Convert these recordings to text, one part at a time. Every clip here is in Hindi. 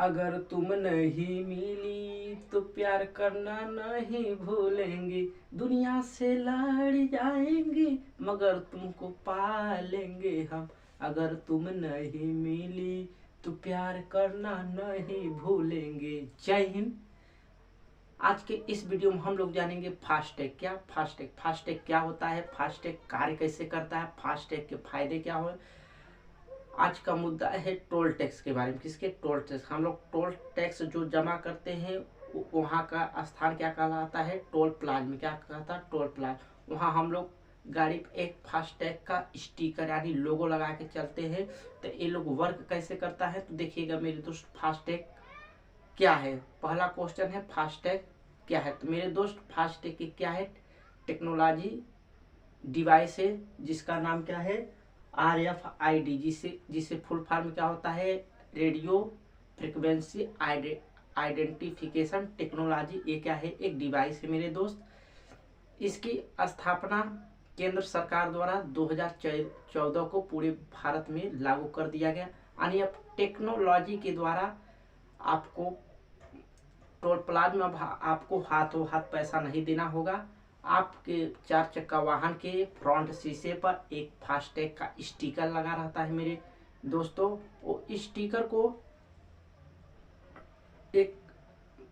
अगर तुम नहीं मिली तो प्यार करना नहीं भूलेंगे, दुनिया से लड़ जाएंगे मगर तुमको पा लेंगे हम। अगर तुम नहीं मिली तो प्यार करना नहीं भूलेंगे। जय हिंद। आज के इस वीडियो में हम लोग जानेंगे फास्टैग क्या। फास्टैग क्या होता है, फास्टैग कार्य कैसे करता है, फास्टैग के फायदे क्या हो। आज का मुद्दा है टोल टैक्स के बारे में। किसके? Toll tax. हम लोग टोल टैक्स जो जमा करते हैं वहाँ का स्थान क्या कहलाता है? टोल प्लाजा में। क्या कहता है? Toll plaza. वहाँ हम लोग गाड़ी पे एक फास्टैग का स्टिकर यानी लोगो लगा के चलते हैं। तो ये लोग वर्क कैसे करता है तो देखिएगा मेरे दोस्त, फास्टैग क्या है। पहला क्वेश्चन है फास्टैग क्या है। तो मेरे दोस्त फास्टैग की क्या है? टेक्नोलॉजी डिवाइस है जिसका नाम क्या है? RFID, जिसे फुल फॉर्म क्या होता है? Radio frequency identification technology. ये क्या है? एक डिवाइस है मेरे दोस्त। इसकी स्थापना केंद्र सरकार द्वारा 2014 को पूरे भारत में लागू कर दिया गया। यानी अब टेक्नोलॉजी के द्वारा आपको टोल प्लाजा में आपको हाथों हाथ पैसा नहीं देना होगा। आपके 4 चक्का वाहन के फ्रंट शीशे पर एक फास्टैग का स्टिकर लगा रहता है मेरे दोस्तों। वो स्टिकर को एक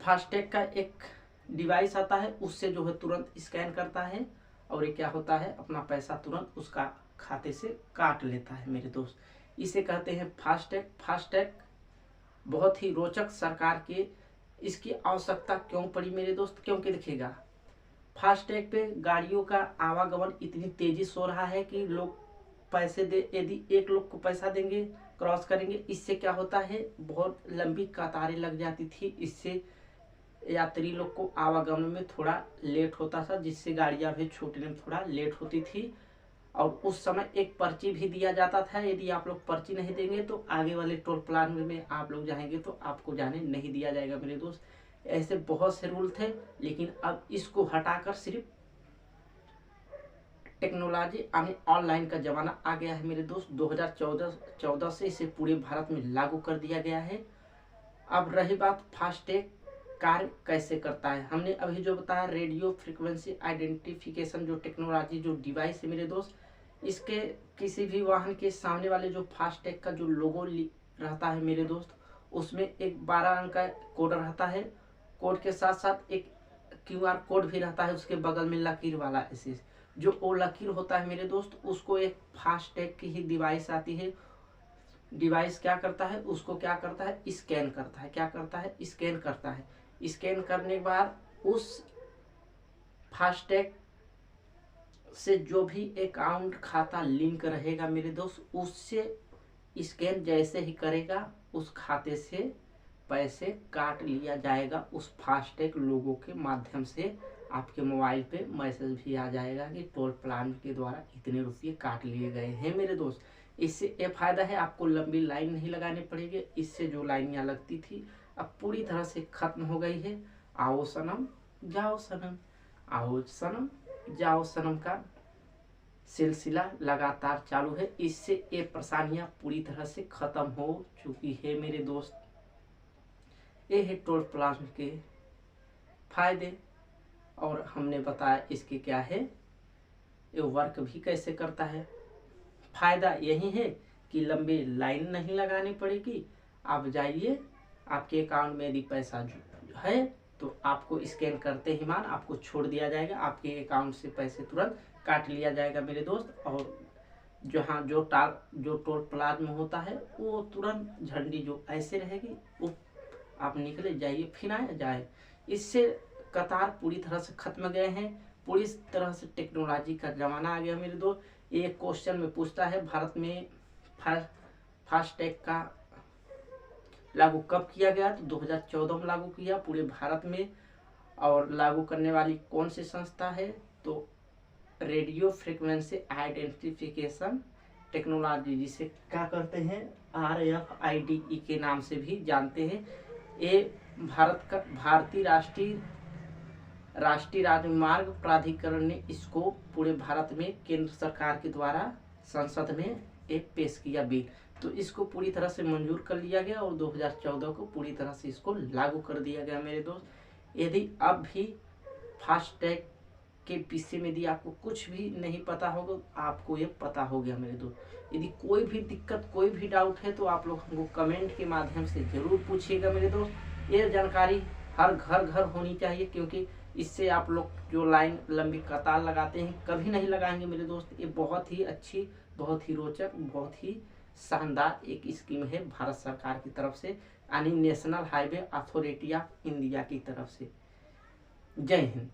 फास्टैग का एक डिवाइस आता है, उससे जो है तुरंत स्कैन करता है और ये क्या होता है? अपना पैसा तुरंत उसका खाते से काट लेता है मेरे दोस्त। इसे कहते हैं फास्टैग। फास्टैग बहुत ही रोचक सरकार के इसकी आवश्यकता क्यों पड़ी मेरे दोस्त? क्योंकि देखिएगा फास्टैग पे गाड़ियों का आवागमन इतनी तेजी से हो रहा है कि लोग पैसे दे, यदि एक लोग को पैसा देंगे क्रॉस करेंगे, इससे क्या होता है? बहुत लंबी कतारें लग जाती थी। इससे यात्री लोग को आवागमन में थोड़ा लेट होता था, जिससे गाड़ियां भी छूटने में थोड़ा लेट होती थी। और उस समय एक पर्ची भी दिया जाता था। यदि आप लोग पर्ची नहीं देंगे तो आगे वाले टोल प्लाजा में आप लोग जाएंगे तो आपको जाने नहीं दिया जाएगा मेरे दोस्त। ऐसे बहुत से रूल थे, लेकिन अब इसको हटाकर सिर्फ टेक्नोलॉजी यानी ऑनलाइन का जमाना आ गया है मेरे दोस्त। 2014 से इसे पूरे भारत में लागू कर दिया गया है। अब रही बात फास्टैग कार्य कैसे करता है। हमने अभी जो बताया रेडियो फ्रिक्वेंसी आइडेंटिफिकेशन जो टेक्नोलॉजी जो डिवाइस है मेरे दोस्त, इसके किसी भी वाहन के सामने वाले जो फास्टैग का जो लोगो रहता है मेरे दोस्त, उसमें एक 12 अंक का कोड रहता है। कोड के साथ साथ एक QR कोड भी रहता है उसके बगल में लकीर वाला। ऐसे जो वो लकीर होता है मेरे दोस्त, उसको एक फास्टैग की ही डिवाइस आती है। डिवाइस क्या करता है? उसको क्या करता है? स्कैन करता है। क्या करता है? स्कैन करता है। स्कैन करने के बाद उस फास्टैग से जो भी अकाउंट खाता लिंक रहेगा मेरे दोस्त, उससे स्कैन जैसे ही करेगा उस खाते से पैसे काट लिया जाएगा। उस फास्टैग लोगों के माध्यम से आपके मोबाइल पे मैसेज भी आ जाएगा कि टोल प्लाजा के द्वारा इतने रुपये काट लिए गए हैं मेरे दोस्त। इससे ये फायदा है, आपको लंबी लाइन नहीं लगानी पड़ेगी। इससे जो लाइनें लगती थी अब पूरी तरह से खत्म हो गई है। आओ सनम जाओ सनम, आओ सनम जाओ सनम का सिलसिला लगातार चालू है। इससे ये परेशानियां पूरी तरह से खत्म हो चुकी है मेरे दोस्त। ये है टोल प्लाजा के फायदे और हमने बताया इसके क्या है, ये वर्क भी कैसे करता है। फायदा यही है कि लंबी लाइन नहीं लगानी पड़ेगी। आप जाइए, आपके अकाउंट में यदि पैसा है तो आपको स्कैन करते ही मान आपको छोड़ दिया जाएगा, आपके अकाउंट से पैसे तुरंत काट लिया जाएगा मेरे दोस्त। और जहाँ जो टोल प्लाजा में होता है वो तुरंत झंडी जो ऐसे रहेगी, वो आप निकले जाइए फिर आए जाए। इससे कतार पूरी तरह से खत्म गए हैं। पूरी तरह से टेक्नोलॉजी का जमाना आ गया मेरे दोस्त। एक क्वेश्चन में पूछता है भारत में फास्टैग का लागू कब किया गया? तो 2014 में लागू किया पूरे भारत में। और लागू करने वाली कौन सी संस्था है? तो रेडियो फ्रिक्वेंसी आइडेंटिफिकेशन टेक्नोलॉजी, जिसे क्या करते हैं? RFID के नाम से भी जानते हैं। ये भारतीय राष्ट्रीय राजमार्ग प्राधिकरण ने इसको पूरे भारत में केंद्र सरकार के द्वारा संसद में एक पेश किया बिल। तो इसको पूरी तरह से मंजूर कर लिया गया और 2014 को पूरी तरह से इसको लागू कर दिया गया मेरे दोस्त। यदि अब भी फास्टैग के विषय में यदि आपको कुछ भी नहीं पता होगा, आपको ये पता हो गया मेरे दोस्त। यदि कोई भी दिक्कत, कोई भी डाउट है तो आप लोग हमको कमेंट के माध्यम से ज़रूर पूछिएगा मेरे दोस्त। ये जानकारी हर घर घर होनी चाहिए, क्योंकि इससे आप लोग जो लाइन लंबी कतार लगाते हैं कभी नहीं लगाएंगे मेरे दोस्त। ये बहुत ही अच्छी, बहुत ही रोचक, बहुत ही शानदार एक स्कीम है भारत सरकार की तरफ से, यानी national highway authority of India की तरफ से। जय हिंद।